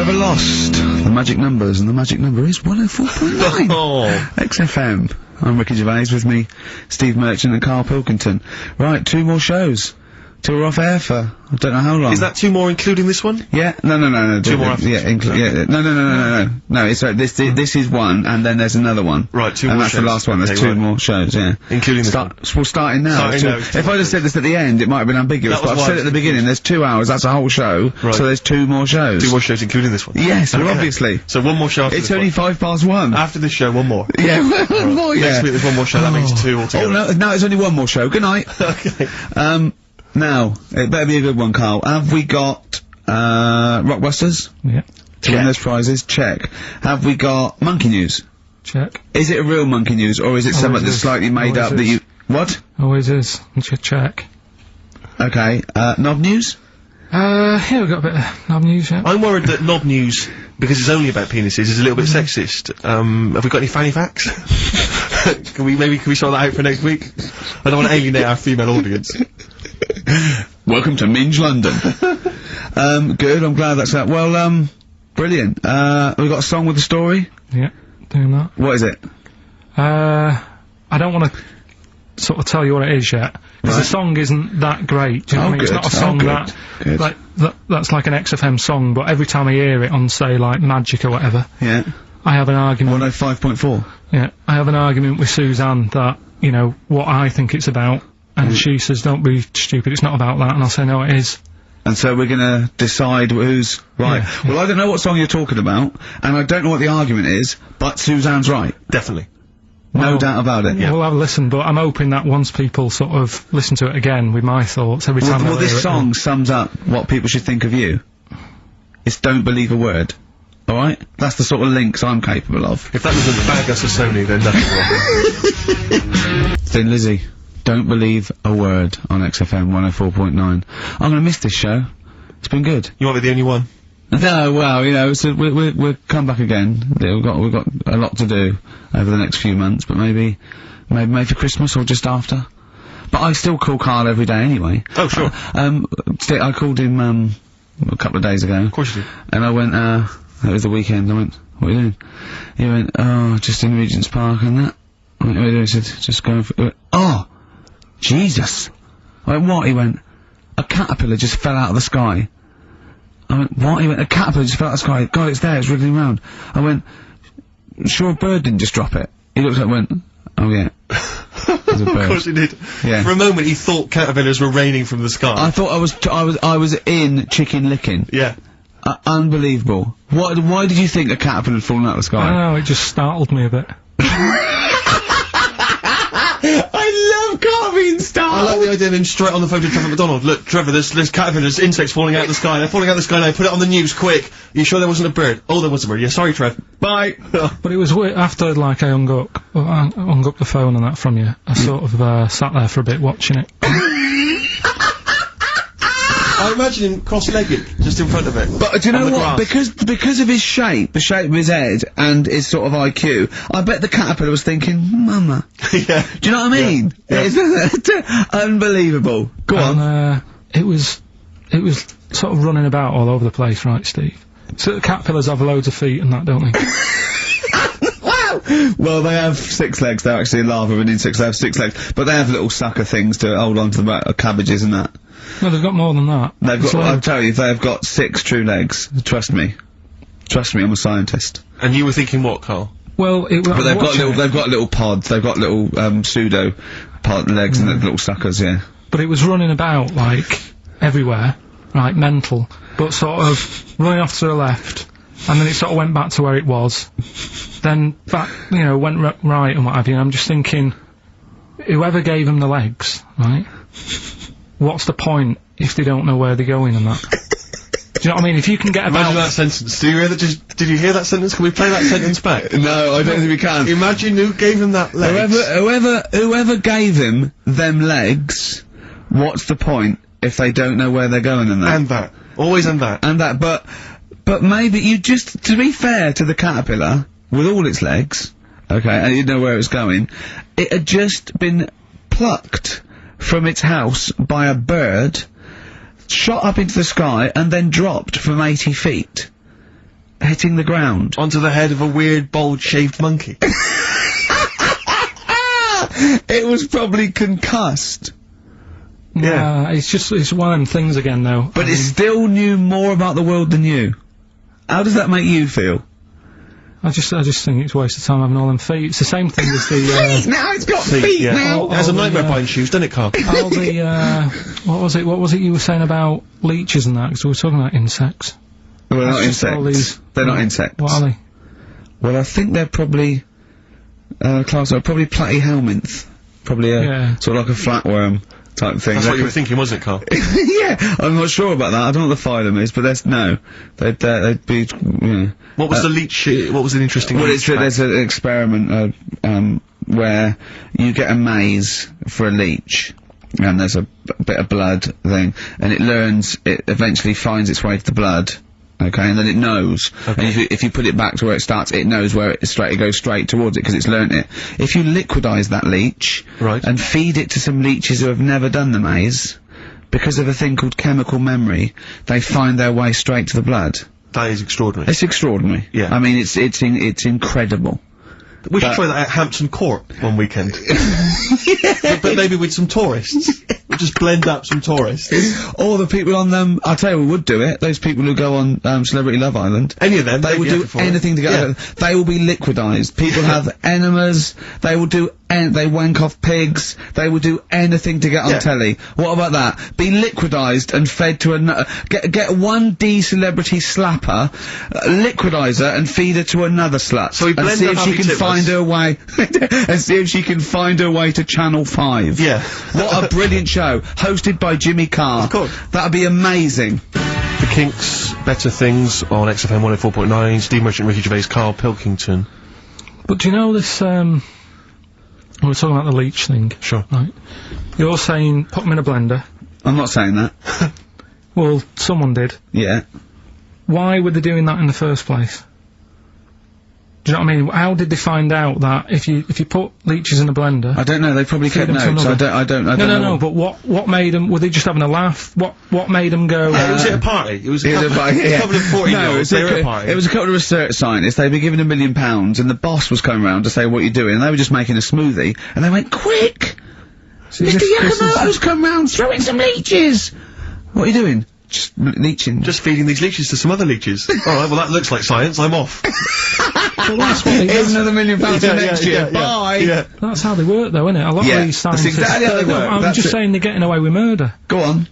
never lost the magic numbers, and the magic number is 104.9. Oh. XFM. I'm Ricky Gervais, with me, Steve Merchant and Karl Pilkington. Right, 2 more shows. Till we're off air for, I don't know how long. Is that 2 more including this one? Yeah, no. 2 more after yeah, no, it's right, this is one, and then there's another one. Right, 2 more and that's shows. the last one, there's 2 more shows, yeah. Including this one? We're starting now. If I'd have said this at the end, it might have been ambiguous, but I've said it at the beginning, there's 2 hours, that's a whole show, right. So there's 2 more shows. 2 more shows including this one? Yes, well, obviously. So 1 more show after It's only 1:05. After this show, 1 more. Yeah, one more, yeah. Next week there's 1 more show, that makes 2 altogether. Oh, no, now it's only 1 more show. Good night. Okay. Now, it better be a good one, Karl. Have we got, Rockbusters? Yeah. To win those prizes? Check. Have we got Monkey News? Check. Is it a real Monkey News, or is it something that's slightly made up that you... What? Always is. Check. Okay, Knob News? Yeah, we've got a bit of knob news, yeah. I'm worried that knob news, because it's only about penises, is a little bit sexist. Have we got any fanny facts? Can we sort that out for next week? I don't want to alienate our female audience. Welcome to Minge London. Good, I'm glad that's out. Well, brilliant. We've got a song with a story? Yeah, doing that. What is it? I don't want to sort of tell you what it is yet, because the song isn't that great, do you know what I mean? It's not a song that's like an XFM song, but every time I hear it on, say, like, Magic or whatever, yeah, I have an argument. 105.4. Yeah, I have an argument with Suzanne that, you know, what I think it's about, and she says, don't be stupid, it's not about that, and I'll say, no, it is. And so we're gonna decide who's right. Yeah. Well, I don't know what song you're talking about, and I don't know what the argument is, but Suzanne's right. Definitely. No doubt about it. Yeah, we'll have a listen, but I'm hoping that once people sort of listen to it again with my thoughts every time. Well, this song sums up what people should think of you. It's don't believe a word. Alright? That's the sort of links I'm capable of. If that was a bag us of Sony, then nothing wrong. Then Lizzie, don't believe a word on XFM 104.9. I'm gonna miss this show. It's been good. You won't be the only one. No, well, you know, so we'll come back again. We've got a lot to do over the next few months, but maybe for Christmas or just after. But I still call Karl every day anyway. Oh, sure. I called him, a couple of days ago. Of course you did. And I went, it was the weekend, I went, what are you doing? He went, oh, just in Regent's Park and that. I went, what are you doing? He said, just going for, went, oh, Jesus. I went, what? He went, a caterpillar just fell out of the sky. I went, what? He went, a caterpillar just fell out of the sky. God, it's there, it's wriggling around. I went, sure a bird didn't just drop it. He looked at it and went, oh yeah. There's a bird. Of course he did. Yeah. For a moment he thought caterpillars were raining from the sky. I thought I was in Chicken Licking. Yeah. Unbelievable. Why did you think a caterpillar had fallen out of the sky? I don't know, it just startled me a bit. I love Karl being startled. I like the idea of him straight on the phone to Trevor McDonald. Look, Trevor, there's caterpillars, insects falling out of the sky. They're falling out of the sky now. Put it on the news, quick. You sure there wasn't a bird? Oh, there was a bird. Yeah, sorry, Trev. Bye. But it was weird, after, like, I hung up the phone and that from you, I sort of, sat there for a bit watching it. I imagine him cross-legged, just in front of it. But do you know what? Because of his shape, the shape of his head, and his sort of IQ, I bet the caterpillar was thinking, Mama. Yeah. Do you know what I mean? Yeah. It's unbelievable. Go on. It was sort of running about all over the place, right, Steve? So the caterpillars have loads of feet and that, don't they? Well, they have 6 legs. They're actually larvae of an insect. They have 6 legs, but they have little sucker things to hold on to the cabbages and that. No, they've got more than that. They've got. I'll tell you, they've got 6 true legs. Trust me. Trust me, I'm a scientist. And you were thinking what, Karl? Well, but they've got little pods. They've got little pseudo pod legs and little suckers. Yeah. But it was running about like everywhere, right? Mental, but sort of running off to the left. And then it sort of went back to where it was, then back, you know, went right and what have you, and I'm just thinking, whoever gave them the legs, right, what's the point if they don't know where they're going and that? Do you know what I mean? If you can get about— Imagine that sentence. Did you hear that sentence? Can we play that sentence back? No, I don't think we can. Imagine who gave him that legs. Whoever gave him them legs, what's the point if they don't know where they're going and that? And that. Always and that. And that, but maybe you just, to be fair to the caterpillar, with all its legs, okay, and you know where it's going, it had just been plucked from its house by a bird, shot up into the sky, and then dropped from 80 feet. hitting the ground. Onto the head of a weird, bald-shaved monkey. It was probably concussed. Yeah, it's one of them things again, though. But it still knew more about the world than you. How does that make you feel? I just think it's a waste of time having all them feet. It's the same thing as the, Now it's got feet yeah. now! It has a nightmare buying shoes, doesn't it, Carl? all the, what was it you were saying about leeches and that? Because we were talking about insects. Well, they're not It's just all insects. these- They're not insects. What are they? Well, I think they're probably, class are probably platyhelminths. Probably Yeah. sort of like a flatworm type thing. That's They what you were could- thinking, wasn't it, Carl? Yeah, I'm not sure about that. I don't know what the phylum is, but they'd be, What was the leech, what was an interesting Well, leech fact? there's an experiment, where you get a maze for a leech, and there's a bit of blood thing, and it eventually finds its way to the blood, okay, and then it knows, and if you put it back to where it starts, it knows where it goes straight towards it, because it's learnt it. If you liquidize that leech, Right. and feed it to some leeches who have never done the maze, because of a thing called chemical memory, they find their way straight to the blood. That is extraordinary. It's extraordinary. Yeah. I mean, it's incredible. We should try that at Hampton Court one weekend. but maybe with some tourists. We'll just blend up some tourists. Or the people on them, I'll tell you who would do it, those people who go on Celebrity Love Island. Any of them. They they'd will be do up for it. anything to get Yeah. over. They will be liquidized. People have enemas, they will do they wank off pigs, they will do anything to get on Yeah. telly. What about that? Be liquidized and fed to another, get one D-celebrity slapper, liquidize her and feed her to another slut. So we and blend see up if she Happy can Tippers. find her way, and see if she can find her way to Channel 5. Yeah. What a brilliant show, hosted by Jimmy Carr. Of course. That'd be amazing. The Kinks, Better Things on XFM 104.9, Steve Merchant, Ricky Gervais, Karl Pilkington. But do you know this, we were talking about the leech thing. Sure. Right. You're saying put them in a blender. I'm not saying that. Well, someone did. Yeah. Why were they doing that in the first place? Do you know what I mean? How did they find out that if you put leeches in a blender? I don't know, they probably kept them to notes. another- I don't know. No, but what made them, were they just having a laugh? What made them go, Was it a party? It was a It was couple, a a couple of 40-year-olds. They were at a party. It was a couple of research scientists. They'd been given £1 million, and the boss was coming round to say, what are you doing? And they were just making a smoothie, and they went, quick! So Mr. this is- Yakamoto's come round, throw in some leeches! What are you doing? Just leeching. Just feeding these leeches to some other leeches. Alright, well that looks like science, I'm off. Well, that's what they Here's do. another £1 million for next year. Bye! Yeah. That's how they work, though, isn't it? A lot Yeah, of these that's scientists. exactly how they No, work. I'm That's just it. saying they're getting away with murder. Go on.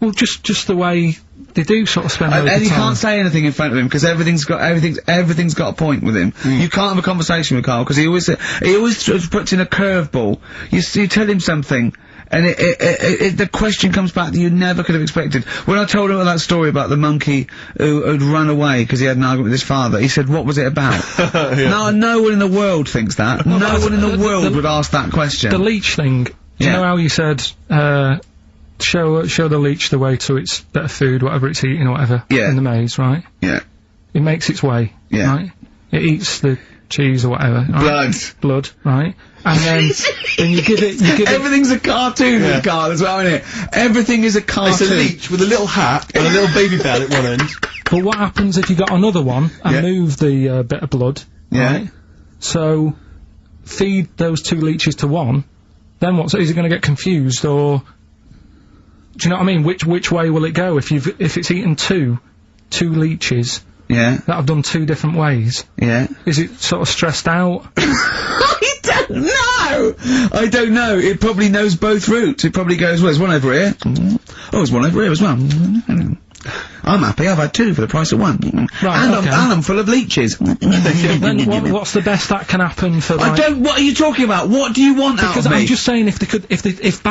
Well, just the way they do sort of spend And loads you of time. can't say anything in front of him because everything's got a point with him. You can't have a conversation with Carl because he always sort of puts in a curveball. You tell him something, and the question comes back that you never could have expected. When I told him that story about the monkey who'd run away because he had an argument with his father, he said, "What was it about?" No one in the world thinks that. No one in the world would ask that question. The leech thing. Do you know how you said, show the leech the way to its better food, whatever it's eating or whatever, Yeah. in the maze, right? Yeah. It makes its way, Yeah. right? It eats the cheese or whatever. Right? Blood. Blood, right? And then you give it, Everything's a cartoon with Carl as well, isn't it? Everything is a It's cartoon. a leech with a little hat and a little baby bell at one end. but what happens if you got another one and Yeah. move the bit of blood, Yeah. right? So, feed those two leeches to one, then is it going to get confused, or do you know what I mean? Which way will it go if it's eaten two leeches Yeah. that have done two different ways? Yeah. Is it sort of stressed out? I don't know. It probably knows both routes. It probably goes, well, there's one over here. Oh, there's one over here as well. I'm happy. I've had two for the price of one. Right, okay. And I'm full of leeches. Then what's the best that can happen for like? What are you talking about? What do you want out Because of me? I'm just saying, if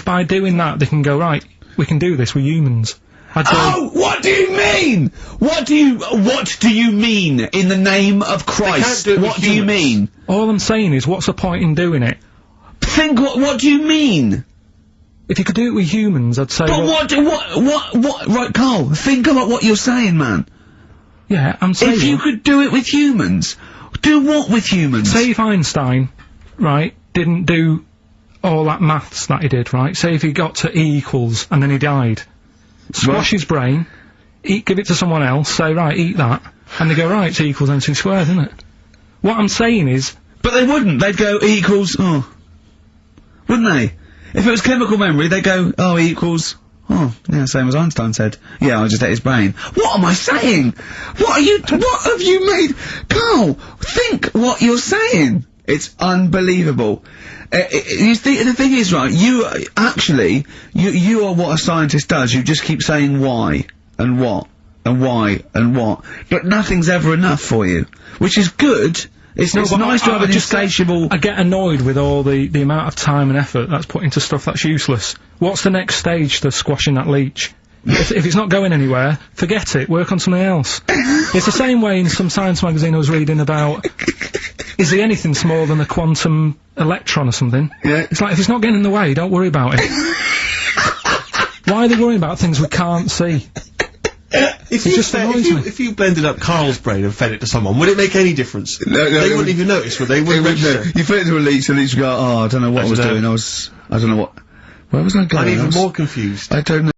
by doing that they can go, right, we can do this, we're humans. I'd go, Oh, what do you mean? What do you mean in the name of Christ? do it with What do you humans. mean? all I'm saying is, what's the point in doing it? Think what do you mean? If you could do it with humans, I'd say, But well, right, Carl, think about what you're saying, man. yeah, I'm saying, If you could do it with humans, do what with humans? say if Einstein, right, didn't do all that maths that he did, right, say if he got to E = and then he died, squash his brain, give it to someone else, say, right, eat that, And they go, right, T equals MC squared, isn't it? What I'm saying is... But they wouldn't. They'd go E equals, oh. Wouldn't they? If it was chemical memory, they'd go, oh, E equals, oh, yeah, same as Einstein said. Yeah, I just ate his brain. What am I saying? What have you made? Carl, think what you're saying. It's unbelievable. The thing is, right, you are what a scientist does. You just keep saying why, and what, and why, and what. But nothing's ever enough for you. Which is good. It's nice to have an insatiable... I get annoyed with all the amount of time and effort that's put into stuff that's useless. What's the next stage to squashing that leech? If it's not going anywhere, forget it, work on something else. It's the same way in some science magazine I was reading about, is there anything smaller than a quantum electron or something? Yeah. It's like, if it's not getting in the way, don't worry about it. Why are they worrying about things we can't see? If you blended up Carl's brain and fed it to someone, would it make any difference? No, they wouldn't even notice, would they? No. You fed it to a leech, and the leech would go, oh, I don't know what I was doing, I don't know what... Where was I going? I'm even more confused. I don't know.